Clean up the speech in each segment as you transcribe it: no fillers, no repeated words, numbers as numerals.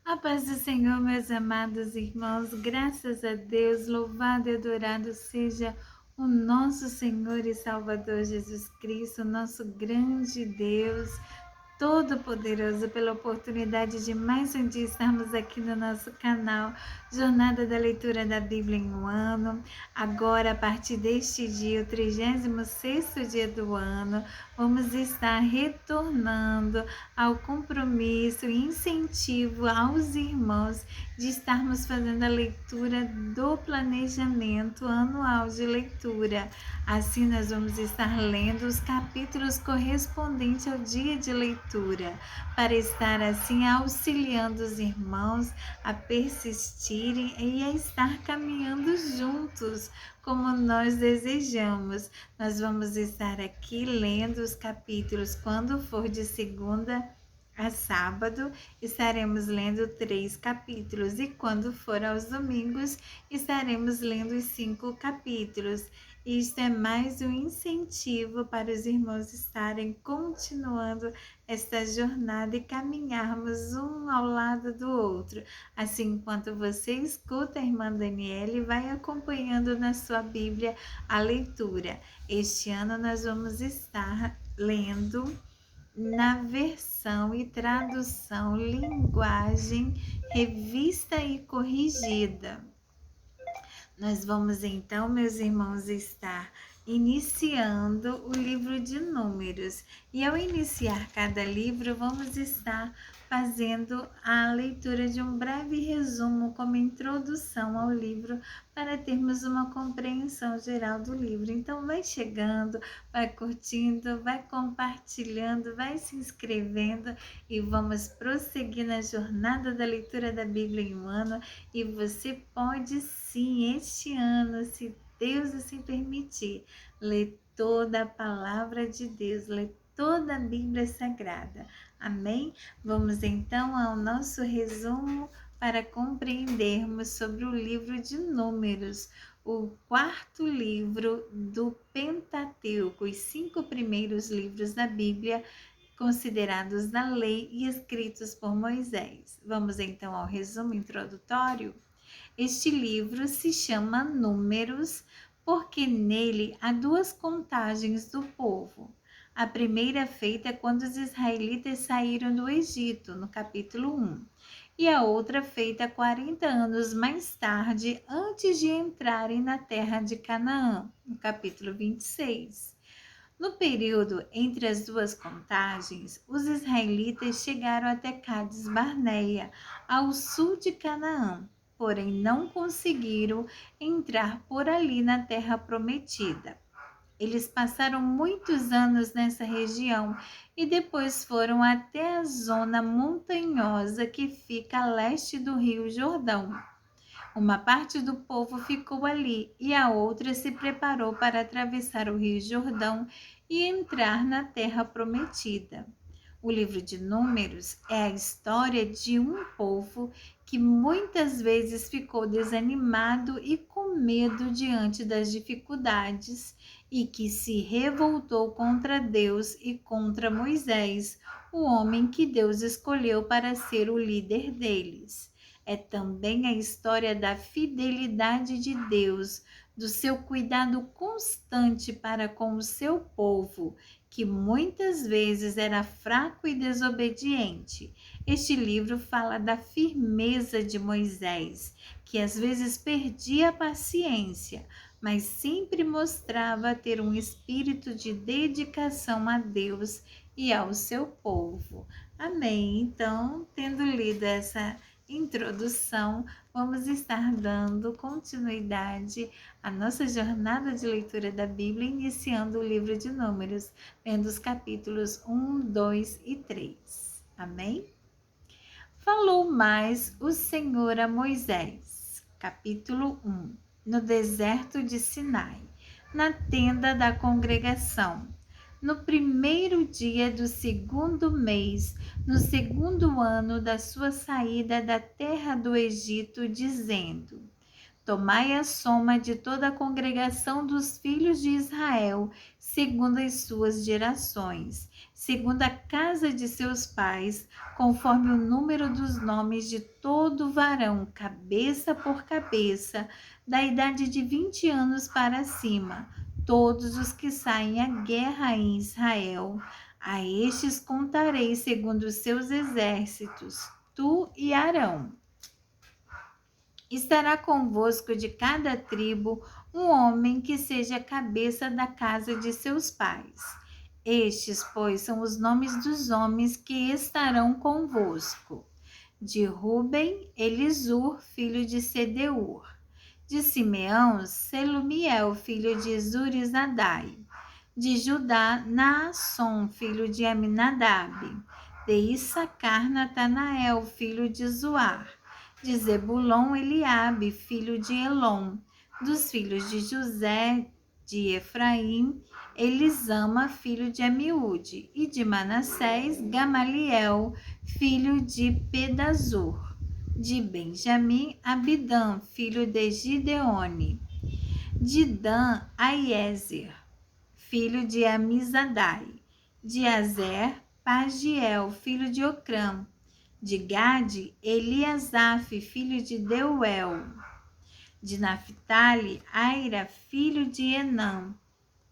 A paz do Senhor, meus amados irmãos, graças a Deus, louvado e adorado seja o nosso Senhor e Salvador Jesus Cristo, nosso grande Deus, Todo-Poderoso, pela oportunidade de mais um dia estarmos aqui no nosso canal Jornada da Leitura da Bíblia em um Ano. Agora, a partir deste dia, o 36º dia do ano, vamos estar retornando ao compromisso e incentivo aos irmãos de estarmos fazendo a leitura do planejamento anual de leitura. Assim, nós vamos estar lendo os capítulos correspondentes ao dia de leitura, para estar assim auxiliando os irmãos a persistirem e a estar caminhando juntos, como nós desejamos. Nós vamos estar aqui lendo os capítulos quando for de segunda a sábado, estaremos lendo 3 capítulos e quando for aos domingos, estaremos lendo os 5 capítulos. Isto é mais um incentivo para os irmãos estarem continuando esta jornada e caminharmos um ao lado do outro. Assim, enquanto você escuta a irmã Daniele, vai acompanhando na sua Bíblia a leitura. Este ano nós vamos estar lendo na versão e tradução linguagem revista e corrigida. Nós vamos então, meus irmãos, estar iniciando o livro de Números. E ao iniciar cada livro, vamos estar fazendo a leitura de um breve resumo como introdução ao livro, para termos uma compreensão geral do livro. Então, vai chegando, vai curtindo, vai compartilhando, vai se inscrevendo e vamos prosseguir na jornada da leitura da Bíblia em um ano. E você pode sim, este ano, se Deus assim permitir, ler toda a palavra de Deus, ler toda a Bíblia Sagrada. Amém? Vamos então ao nosso resumo para compreendermos sobre o livro de Números, o 4º livro do Pentateuco, os 5 primeiros livros da Bíblia, considerados da lei e escritos por Moisés. Vamos então ao resumo introdutório? Este livro se chama Números porque nele há 2 contagens do povo. A primeira feita quando os israelitas saíram do Egito, no capítulo 1, e a outra feita 40 anos mais tarde, antes de entrarem na terra de Canaã, no capítulo 26. No período entre as 2 contagens, os israelitas chegaram até Cades Barneia, ao sul de Canaã, porém não conseguiram entrar por ali na terra prometida. Eles passaram muitos anos nessa região e depois foram até a zona montanhosa que fica a leste do Rio Jordão. Uma parte do povo ficou ali e a outra se preparou para atravessar o Rio Jordão e entrar na terra prometida. O livro de Números é a história de um povo que muitas vezes ficou desanimado e com medo diante das dificuldades e que se revoltou contra Deus e contra Moisés, o homem que Deus escolheu para ser o líder deles. É também a história da fidelidade de Deus, do seu cuidado constante para com o seu povo, que muitas vezes era fraco e desobediente. Este livro fala da firmeza de Moisés, que às vezes perdia a paciência, mas sempre mostrava ter um espírito de dedicação a Deus e ao seu povo. Amém. Então, tendo lido essa introdução, vamos estar dando continuidade à nossa jornada de leitura da Bíblia, iniciando o livro de Números, lendo os capítulos 1, 2 e 3. Amém? Falou mais o Senhor a Moisés, capítulo 1, no deserto de Sinai, na tenda da congregação, no primeiro dia do 2º mês, no 2º ano da sua saída da terra do Egito, dizendo: Tomai a soma de toda a congregação dos filhos de Israel, segundo as suas gerações, segundo a casa de seus pais, conforme o número dos nomes de todo varão, cabeça por cabeça, da idade de 20 anos para cima, todos os que saem à guerra em Israel. A estes contarei segundo os seus exércitos, tu e Arão. Estará convosco de cada tribo um homem que seja cabeça da casa de seus pais. Estes, pois, são os nomes dos homens que estarão convosco. De Ruben, Elisur, filho de Sedeur. De Simeão, Selumiel, filho de Zurizadai. De Judá, Naasson, filho de Aminadab. De Issacar, Natanael, filho de Zoar. De Zebulon, Eliabe, filho de Elom. Dos filhos de José, de Efraim, Elisama, filho de Amiúde. E de Manassés, Gamaliel, filho de Pedazur. De Benjamim, Abidã, filho de Gideone. De Dan, Aiezer, filho de Amizadai. De Azer, Pagiel, filho de Ocrã. De Gade, Eliasaf, filho de Deuel. De Naphtali, Aira, filho de Enã.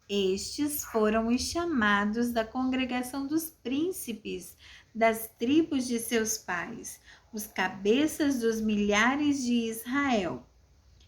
Estes foram os chamados da congregação dos príncipes das tribos de seus pais, os cabeças dos milhares de Israel.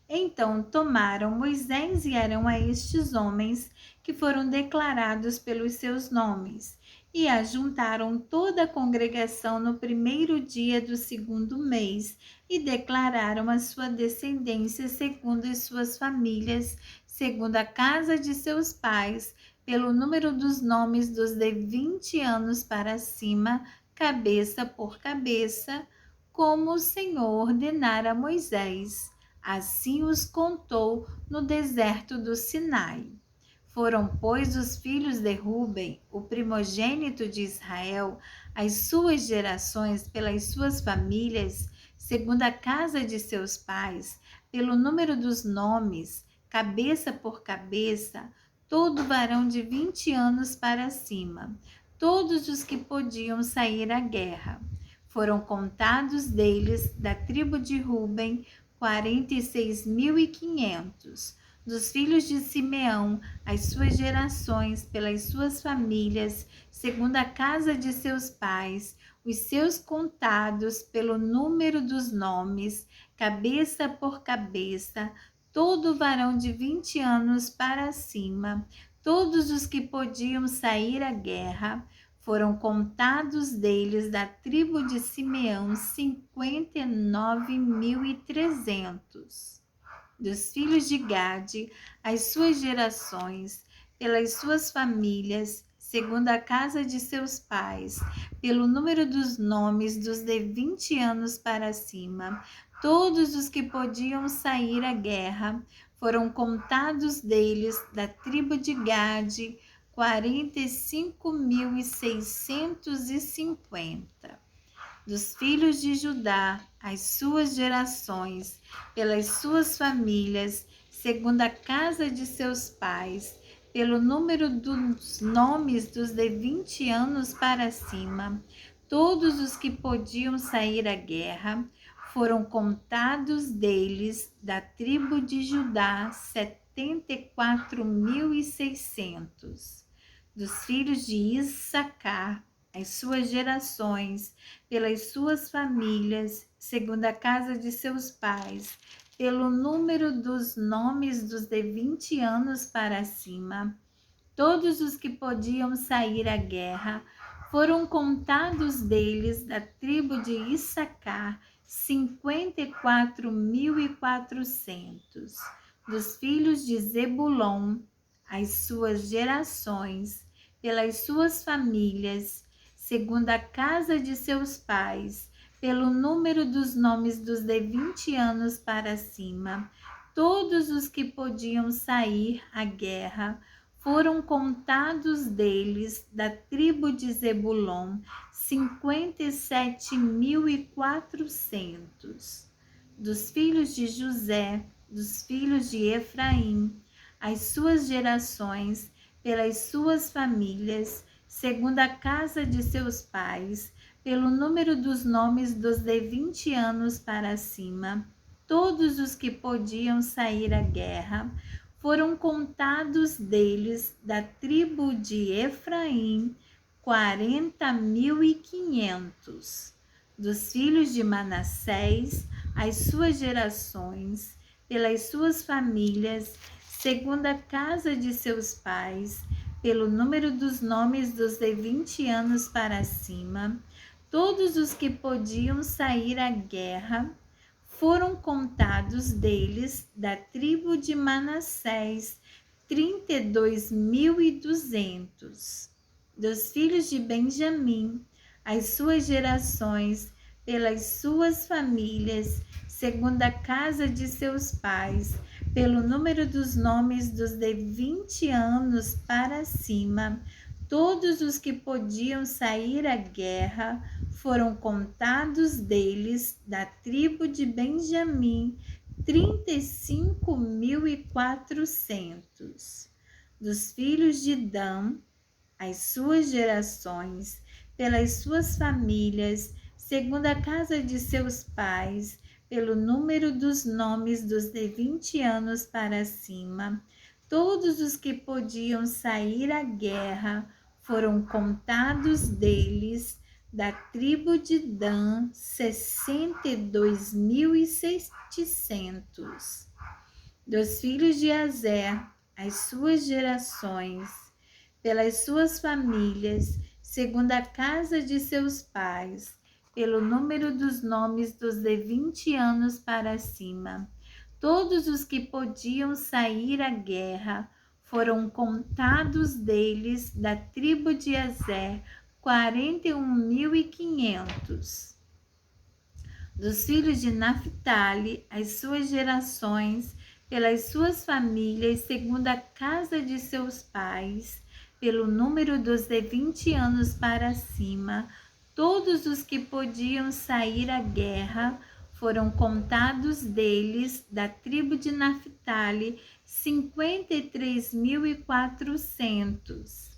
Então tomaram Moisés e Arão a estes homens que foram declarados pelos seus nomes, e ajuntaram toda a congregação no primeiro dia do segundo mês, e declararam a sua descendência segundo as suas famílias, segundo a casa de seus pais, pelo número dos nomes dos de 20 anos para cima, cabeça por cabeça, como o Senhor ordenara a Moisés. Assim os contou no deserto do Sinai. Foram, pois, os filhos de Ruben, o primogênito de Israel, as suas gerações pelas suas famílias, segundo a casa de seus pais, pelo número dos nomes, cabeça por cabeça, todo varão de 20 anos para cima, todos os que podiam sair à guerra. Foram contados deles, da tribo de Ruben, 46.500. Dos filhos de Simeão, as suas gerações, pelas suas famílias, segundo a casa de seus pais, os seus contados pelo número dos nomes, cabeça por cabeça, todo varão de 20 anos para cima, todos os que podiam sair à guerra. Foram contados deles, da tribo de Simeão, 59.300. Dos filhos de Gade, as suas gerações, pelas suas famílias, segundo a casa de seus pais, pelo número dos nomes dos de 20 anos para cima, todos os que podiam sair à guerra. Foram contados deles, da tribo de Gade, 45.650. Dos filhos de Judá, as suas gerações, pelas suas famílias, segundo a casa de seus pais, pelo número dos nomes dos de 20 anos para cima, todos os que podiam sair à guerra. Foram contados deles, da tribo de Judá, 74.600. Dos filhos de Issacar, as suas gerações, pelas suas famílias, segundo a casa de seus pais, pelo número dos nomes dos de 20 anos para cima, todos os que podiam sair à guerra. Foram contados deles, da tribo de Issacar, 54.400. Dos filhos de Zebulon, as suas gerações, pelas suas famílias, segundo a casa de seus pais, pelo número dos nomes dos de 20 anos para cima, todos os que podiam sair à guerra. Foram contados deles, da tribo de Zebulon, 57.400. Dos filhos de José, dos filhos de Efraim, as suas gerações, pelas suas famílias, segundo a casa de seus pais, pelo número dos nomes dos de 20 anos para cima, todos os que podiam sair à guerra, foram contados deles, da tribo de Efraim, 40.500. Dos filhos de Manassés, as suas gerações, pelas suas famílias, segundo a casa de seus pais, pelo número dos nomes dos de 20 anos para cima, todos os que podiam sair à guerra, foram contados deles, da tribo de Manassés, 32.200. Dos filhos de Benjamim, as suas gerações, pelas suas famílias, segundo a casa de seus pais, pelo número dos nomes dos de 20 anos para cima, todos os que podiam sair à guerra, foram contados deles, da tribo de Benjamim, 35.400. Dos filhos de Dan, as suas gerações, pelas suas famílias, segundo a casa de seus pais, pelo número dos nomes dos de 20 anos para cima, todos os que podiam sair à guerra, foram contados deles, da tribo de Dan, 62.700. Dos filhos de Azer, as suas gerações, pelas suas famílias, segundo a casa de seus pais, pelo número dos nomes dos de 20 anos para cima, todos os que podiam sair à guerra, foram contados deles, da tribo de Azer, 41.500. Dos filhos de Naphtali, as suas gerações, pelas suas famílias, segundo a casa de seus pais, pelo número dos de 20 anos para cima, todos os que podiam sair à guerra, foram contados deles, da tribo de Naphtali, 53.400.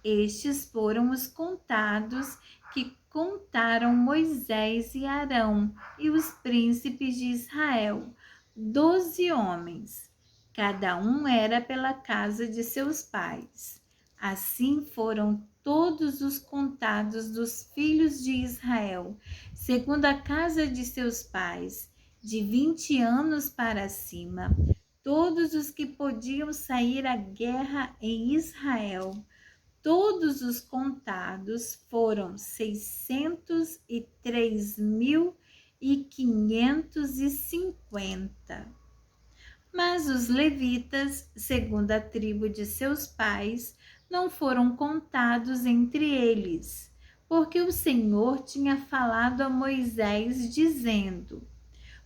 Estes foram os contados que contaram Moisés e Arão e os príncipes de Israel, 12 homens. Cada um era pela casa de seus pais. Assim foram todos os contados dos filhos de Israel, segundo a casa de seus pais, de 20 anos para cima, todos os que podiam sair à guerra em Israel. Todos os contados foram 603.550. Mas os levitas, segundo a tribo de seus pais, não foram contados entre eles, porque o Senhor tinha falado a Moisés, dizendo: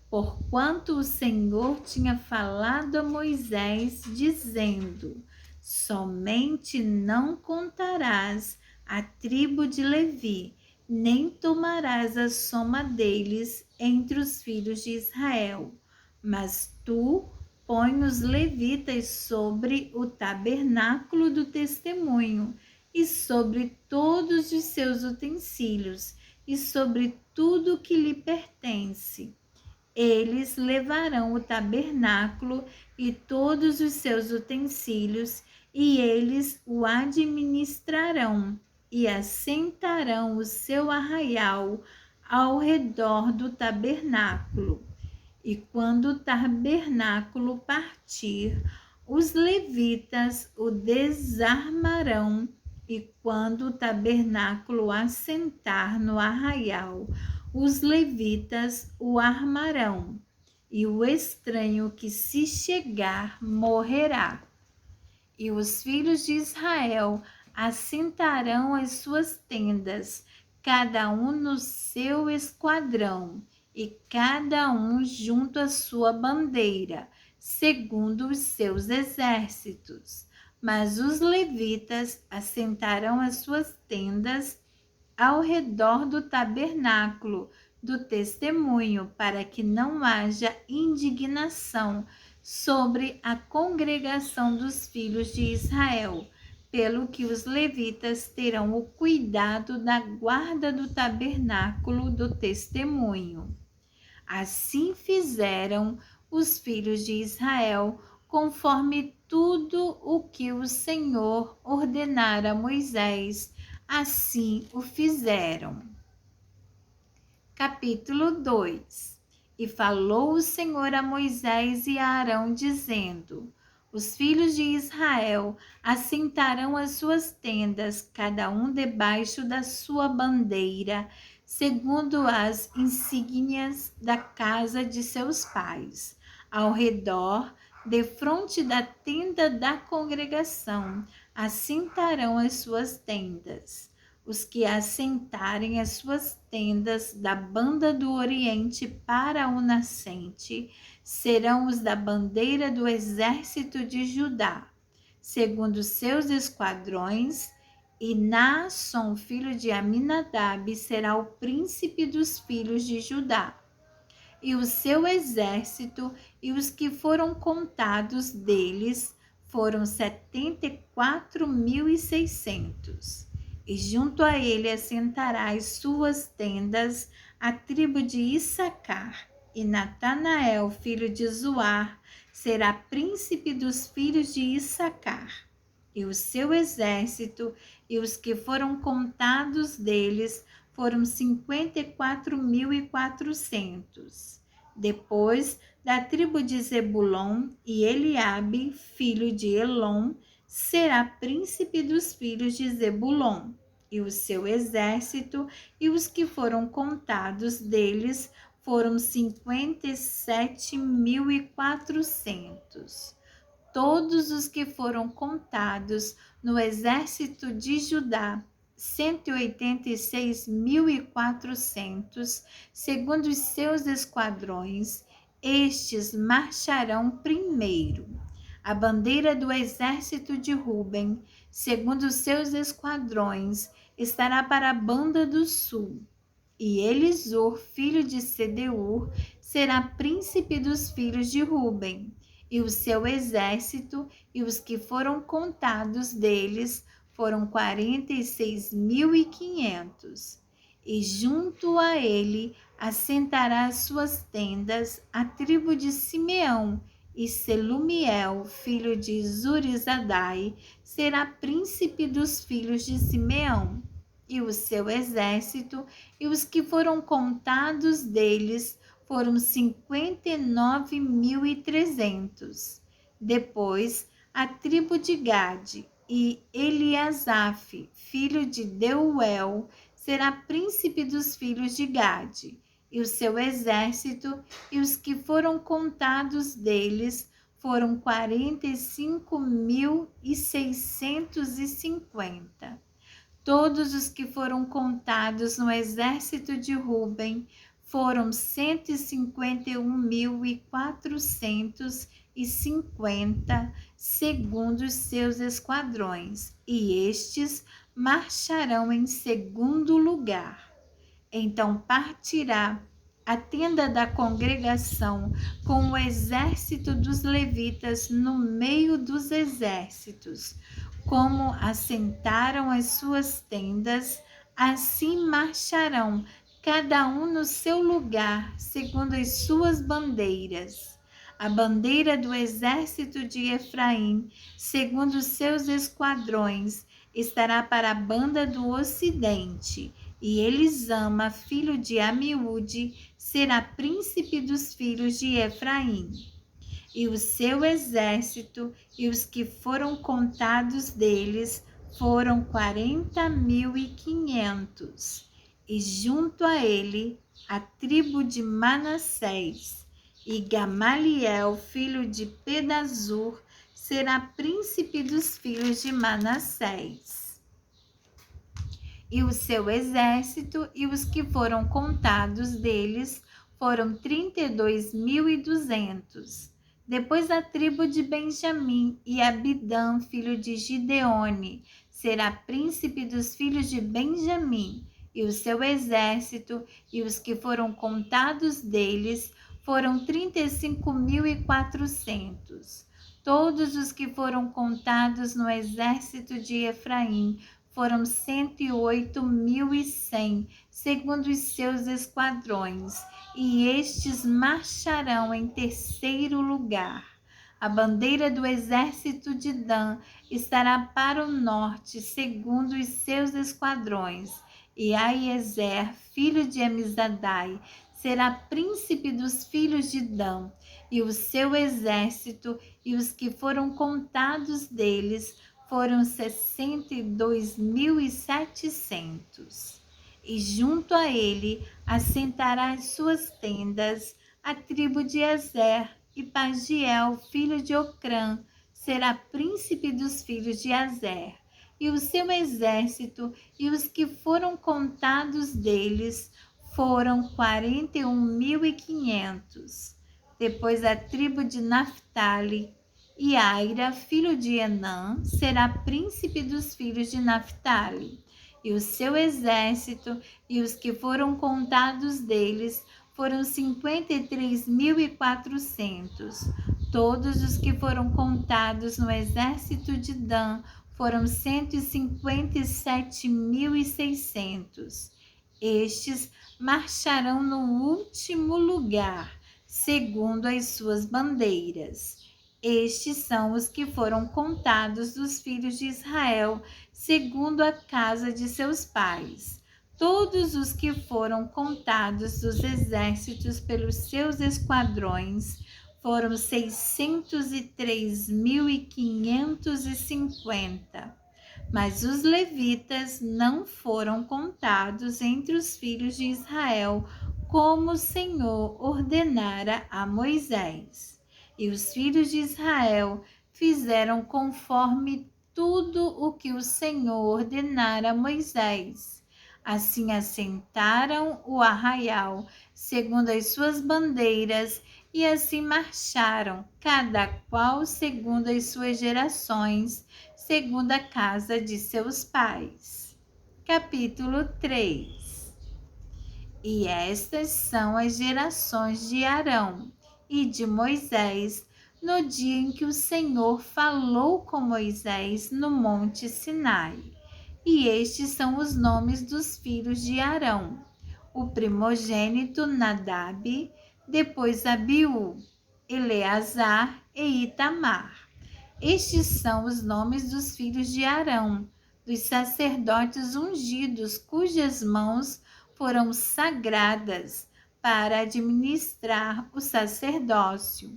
porquanto o Senhor tinha falado a Moisés, dizendo: somente não contarás a tribo de Levi, nem tomarás a soma deles entre os filhos de Israel. Mas tu põe os levitas sobre o tabernáculo do testemunho, e sobre todos os seus utensílios, e sobre tudo que lhe pertence. Eles levarão o tabernáculo e todos os seus utensílios, e eles o administrarão, e assentarão o seu arraial ao redor do tabernáculo. E quando o tabernáculo partir, os levitas o desarmarão, e quando o tabernáculo assentar no arraial, os levitas o armarão, e o estranho que se chegar morrerá. E os filhos de Israel assentarão as suas tendas, cada um no seu esquadrão, e cada um junto à sua bandeira, segundo os seus exércitos. Mas os levitas assentarão as suas tendas ao redor do tabernáculo do testemunho, para que não haja indignação sobre a congregação dos filhos de Israel, pelo que os levitas terão o cuidado da guarda do tabernáculo do testemunho. Assim fizeram os filhos de Israel, conforme tudo o que o Senhor ordenara a Moisés, assim o fizeram. Capítulo 2. E falou o Senhor a Moisés e a Arão, dizendo: os filhos de Israel assentarão as suas tendas, cada um debaixo da sua bandeira, segundo as insígnias da casa de seus pais, ao redor, defronte da tenda da congregação, assentarão as suas tendas. Os que assentarem as suas tendas da banda do oriente para o nascente serão os da bandeira do exército de Judá, segundo seus esquadrões, e Naasson, filho de Aminadab, será o príncipe dos filhos de Judá. E o seu exército e os que foram contados deles foram 74.600. E junto a ele assentará as suas tendas a tribo de Issacar, e Natanael, filho de Zuar, será príncipe dos filhos de Issacar. E o seu exército e os que foram contados deles foram 54.400. Depois, da tribo de Zebulon, e Eliabe, filho de Elon, será príncipe dos filhos de Zebulon, e o seu exército e os que foram contados deles foram 57.400. Todos os que foram contados no exército de Judá, 186.400, segundo os seus esquadrões, estes marcharão primeiro. A bandeira do exército de Ruben, segundo os seus esquadrões, estará para a banda do sul. E Elisur, filho de Sedeur, será príncipe dos filhos de Ruben. E o seu exército e os que foram contados deles foram 46.500. E junto a ele assentará as suas tendas a tribo de Simeão, e Selumiel, filho de Zurizadai, será príncipe dos filhos de Simeão. E o seu exército e os que foram contados deles foram 59.300. Depois, a tribo de Gade, e Eliasaf, filho de Deuel, será príncipe dos filhos de Gade, e o seu exército e os que foram contados deles foram 45.650. Todos os que foram contados no exército de Ruben foram 151.450, segundo os seus esquadrões, e estes marcharão em segundo lugar. Então partirá a tenda da congregação com o exército dos levitas no meio dos exércitos. Como assentaram as suas tendas, assim marcharão, cada um no seu lugar, segundo as suas bandeiras. A bandeira do exército de Efraim, segundo os seus esquadrões, estará para a banda do ocidente, e Elisama, filho de Amiúde, será príncipe dos filhos de Efraim. E o seu exército e os que foram contados deles foram 40.500. E junto a ele, a tribo de Manassés, e Gamaliel, filho de Pedazur, será príncipe dos filhos de Manassés. E o seu exército e os que foram contados deles foram 32.200. Depois a tribo de Benjamim, e Abidã, filho de Gideone, será príncipe dos filhos de Benjamim, e o seu exército e os que foram contados deles foram 35.400. Todos os que foram contados no exército de Efraim foram 108.100, segundo os seus esquadrões, e estes marcharão em terceiro lugar. A bandeira do exército de Dan estará para o norte, segundo os seus esquadrões, e Aiezer, filho de Amizadai, será príncipe dos filhos de Dan, e o seu exército e os que foram contados deles foram 62.700. E junto a ele assentará as suas tendas a tribo de Azer, e Pagiel, filho de Ocrã, será príncipe dos filhos de Azer, e o seu exército e os que foram contados deles foram 41.500. Depois a tribo de Naphtali, e Aira, filho de Enã, será príncipe dos filhos de Naphtali, e o seu exército e os que foram contados deles foram 53.400. Todos os que foram contados no exército de Dan foram 157.600. Estes marcharão no último lugar, segundo as suas bandeiras. Estes são os que foram contados dos filhos de Israel, segundo a casa de seus pais. Todos os que foram contados dos exércitos pelos seus esquadrões foram 603.550. Mas os levitas não foram contados entre os filhos de Israel, como o Senhor ordenara a Moisés. E os filhos de Israel fizeram conforme tudo o que o Senhor ordenara a Moisés. Assim assentaram o arraial, segundo as suas bandeiras, e assim marcharam, cada qual segundo as suas gerações, segundo a casa de seus pais. Capítulo 3. E estas são as gerações de Arão e de Moisés, no dia em que o Senhor falou com Moisés no monte Sinai. E estes são os nomes dos filhos de Arão: o primogênito Nadab, depois Abiú, Eleazar e Itamar. Estes são os nomes dos filhos de Arão, dos sacerdotes ungidos, cujas mãos foram sagradas para administrar o sacerdócio.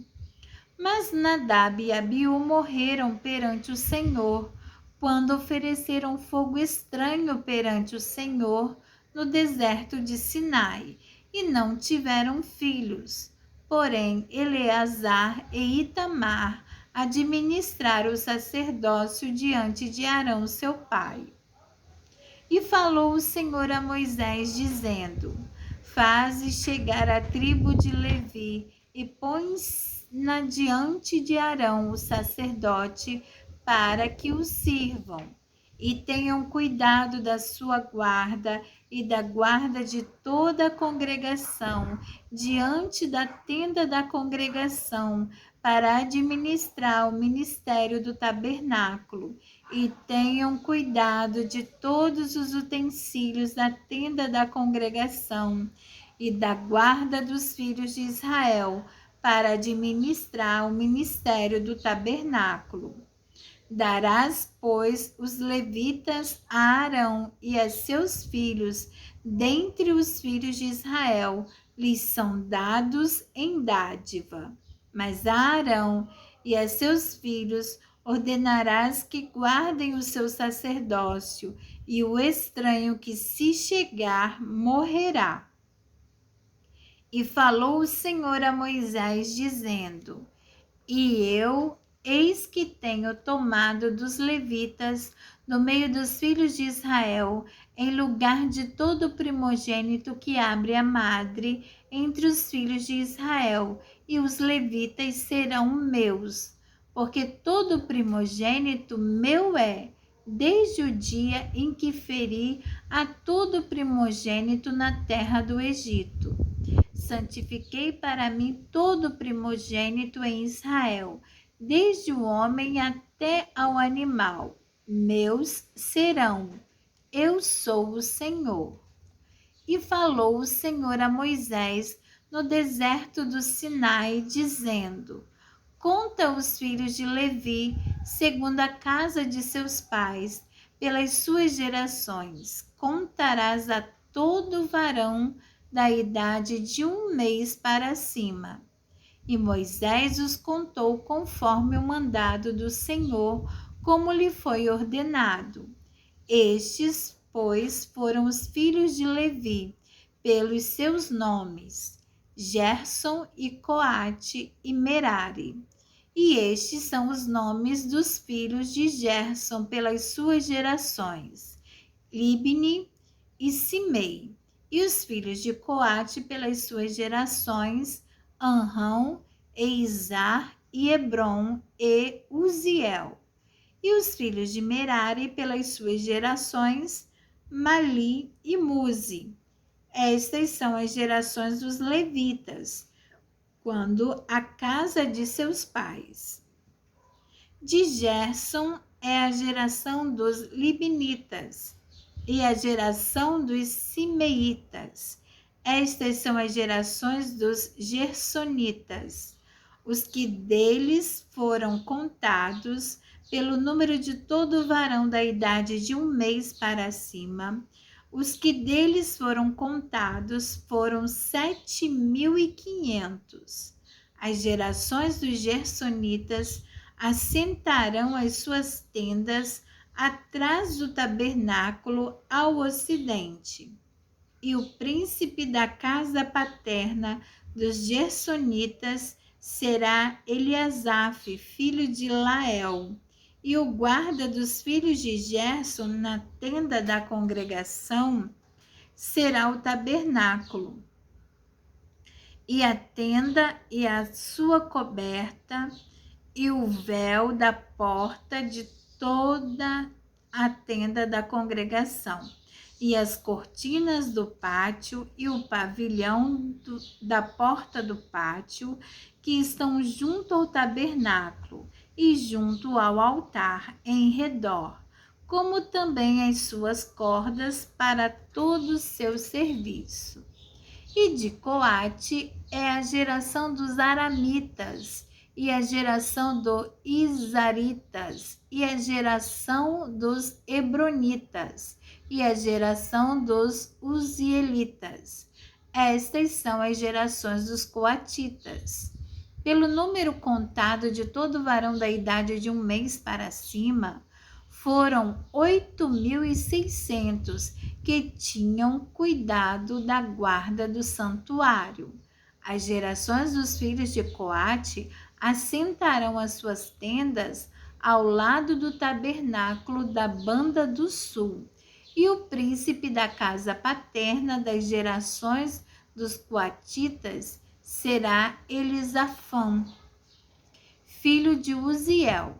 Mas Nadab e Abiú morreram perante o Senhor, quando ofereceram fogo estranho perante o Senhor no deserto de Sinai, e não tiveram filhos. Porém, Eleazar e Itamar administraram o sacerdócio diante de Arão, seu pai. E falou o Senhor a Moisés, dizendo: Faze chegar a tribo de Levi e põe-na diante de Arão, o sacerdote, para que o sirvam. E tenham cuidado da sua guarda e da guarda de toda a congregação, diante da tenda da congregação, para administrar o ministério do tabernáculo. E tenham cuidado de todos os utensílios da tenda da congregação e da guarda dos filhos de Israel, para administrar o ministério do tabernáculo. Darás, pois, os levitas a Arão e a seus filhos, dentre os filhos de Israel, lhes são dados em dádiva. Mas a Arão e a seus filhos ordenarás que guardem o seu sacerdócio, e o estranho que se chegar morrerá. E falou o Senhor a Moisés, dizendo: Eis que tenho tomado dos levitas, no meio dos filhos de Israel, em lugar de todo primogênito que abre a madre entre os filhos de Israel, e os levitas serão meus, porque todo primogênito meu é, desde o dia em que feri a todo primogênito na terra do Egito. Santifiquei para mim todo primogênito em Israel, desde o homem até ao animal. Meus serão. Eu sou o Senhor. E falou o Senhor a Moisés no deserto do Sinai, dizendo: Conta os filhos de Levi, segundo a casa de seus pais, pelas suas gerações. Contarás a todo varão da idade de 1 mês para cima. E Moisés os contou conforme o mandado do Senhor, como lhe foi ordenado. Estes, pois, foram os filhos de Levi, pelos seus nomes: Gerson e Coate e Merari. E estes são os nomes dos filhos de Gerson pelas suas gerações: Libni e Simei. E os filhos de Coate pelas suas gerações: Anrão, Eizar e Hebron e Uziel. E os filhos de Merari pelas suas gerações: Mali e Muzi. Estas são as gerações dos levitas, quando a casa de seus pais. De Gerson é a geração dos libnitas e a geração dos simeitas. Estas são as gerações dos gersonitas, os que deles foram contados pelo número de todo varão da idade de 1 mês para cima. Os que deles foram contados foram 7.500. As gerações dos gersonitas assentarão as suas tendas atrás do tabernáculo ao ocidente. E o príncipe da casa paterna dos gersonitas será Eliasaf, filho de Lael. E o guarda dos filhos de Gerson na tenda da congregação será o tabernáculo, e a tenda e a sua coberta, e o véu da porta de toda a tenda da congregação, e as cortinas do pátio e o pavilhão da porta do pátio, que estão junto ao tabernáculo e junto ao altar em redor, como também as suas cordas para todo o seu serviço. E de Coate é a geração dos aramitas, e a geração dos isaritas, e a geração dos hebronitas, e a geração dos uzielitas. Estas são as gerações dos coatitas. Pelo número contado de todo varão da idade de 1 mês para cima, foram 8.600 que tinham cuidado da guarda do santuário. As gerações dos filhos de Coate assentarão as suas tendas ao lado do tabernáculo da banda do sul. E o príncipe da casa paterna das gerações dos coatitas será Elisafã, filho de Uziel.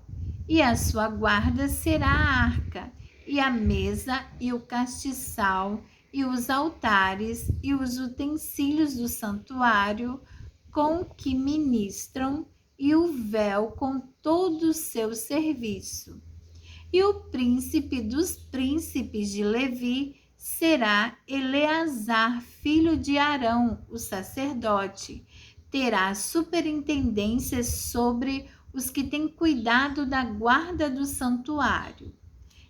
E a sua guarda será a arca, e a mesa, e o castiçal, e os altares, e os utensílios do santuário com que ministram, e o véu com todo o seu serviço. E o príncipe dos príncipes de Levi será Eleazar, filho de Arão, o sacerdote. Terá superintendência sobre os que têm cuidado da guarda do santuário.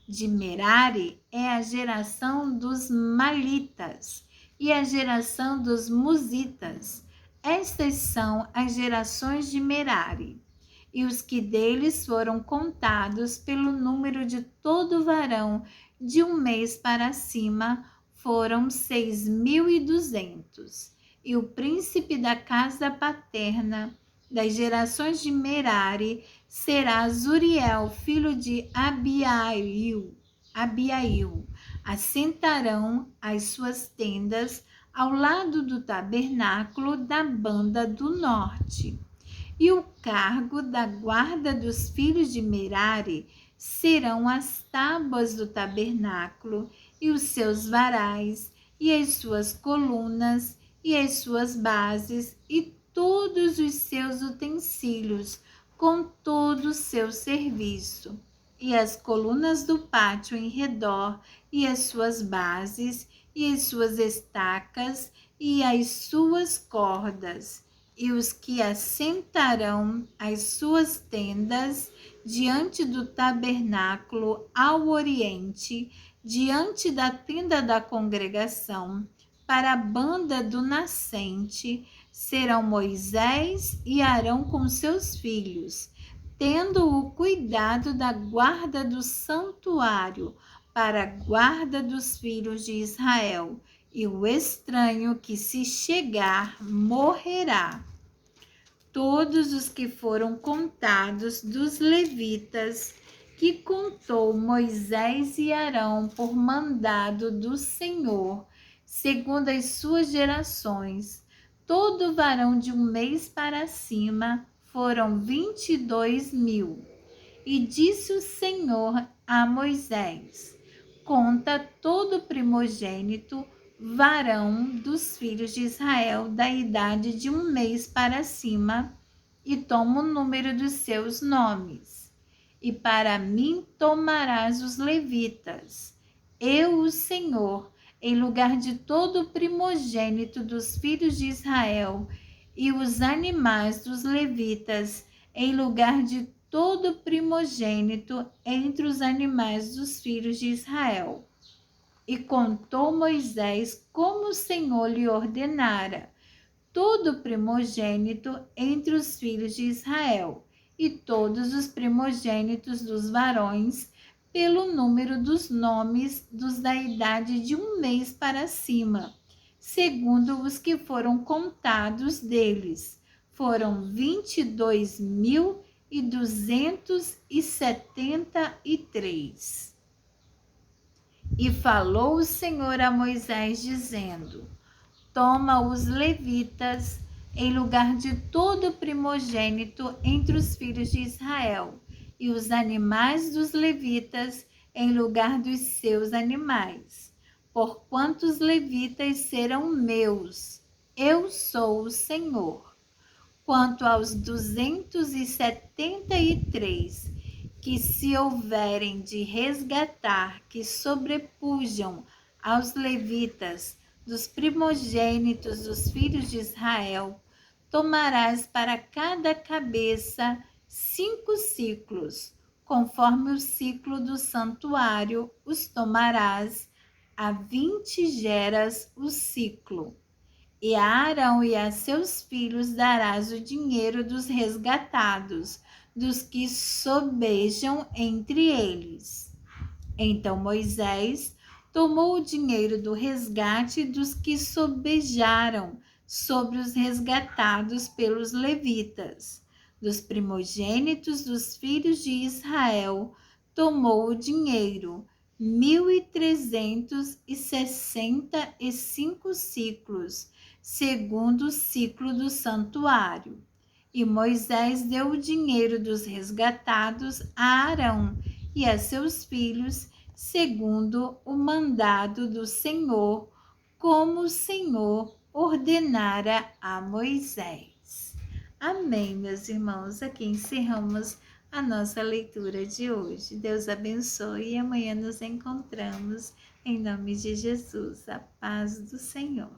De Merari é a geração dos malitas e a geração dos musitas. Estas são as gerações de Merari. E os que deles foram contados pelo número de todo varão de 1 mês para cima foram 6.200. E o príncipe da casa paterna das gerações de Merari será Zuriel, filho de Abiail. Assentarão as suas tendas ao lado do tabernáculo da banda do norte. E o cargo da guarda dos filhos de Merari serão as tábuas do tabernáculo, e os seus varais, e as suas colunas, e as suas bases, e todos os seus utensílios, com todo o seu serviço, e as colunas do pátio em redor, e as suas bases, e as suas estacas, e as suas cordas, e os que assentarão as suas tendas diante do tabernáculo ao oriente, diante da tenda da congregação, para a banda do nascente, serão Moisés e Arão com seus filhos, tendo o cuidado da guarda do santuário, para a guarda dos filhos de Israel, e o estranho que se chegar morrerá. Todos os que foram contados dos levitas, que contou Moisés e Arão por mandado do Senhor, segundo as suas gerações, todo varão de 1 mês para cima, foram 22.000. E disse o Senhor a Moisés: conta todo primogênito varão dos filhos de Israel da idade de 1 mês para cima, e toma o número dos seus nomes. E para mim tomarás os levitas, eu, o Senhor, em lugar de todo primogênito dos filhos de Israel, e os animais dos levitas, em lugar de todo primogênito entre os animais dos filhos de Israel. E contou Moisés como o Senhor lhe ordenara, todo primogênito entre os filhos de Israel, e todos os primogênitos dos varões, pelo número dos nomes dos da idade de 1 mês para cima, segundo os que foram contados deles. Foram 22.273. E falou o Senhor a Moisés, dizendo: toma os levitas em lugar de todo primogênito entre os filhos de Israel, e os animais dos levitas em lugar dos seus animais, porquanto os levitas serão meus. Eu sou o Senhor. Quanto aos 273 que se houverem de resgatar, que sobrepujam aos levitas dos primogênitos dos filhos de Israel, tomarás para cada cabeça 5 ciclos, conforme o ciclo do santuário, os tomarás, a 20 geras o ciclo. E a Arão e a seus filhos darás o dinheiro dos resgatados, dos que sobejam entre eles. Então Moisés tomou o dinheiro do resgate dos que sobejaram sobre os resgatados pelos levitas. Dos primogênitos dos filhos de Israel, tomou o dinheiro, 1.365 ciclos, segundo o ciclo do santuário. E Moisés deu o dinheiro dos resgatados a Arão e a seus filhos, segundo o mandado do Senhor, como o Senhor ordenara a Moisés. Amém, meus irmãos. Aqui encerramos a nossa leitura de hoje. Deus abençoe e amanhã nos encontramos. Em nome de Jesus, a paz do Senhor.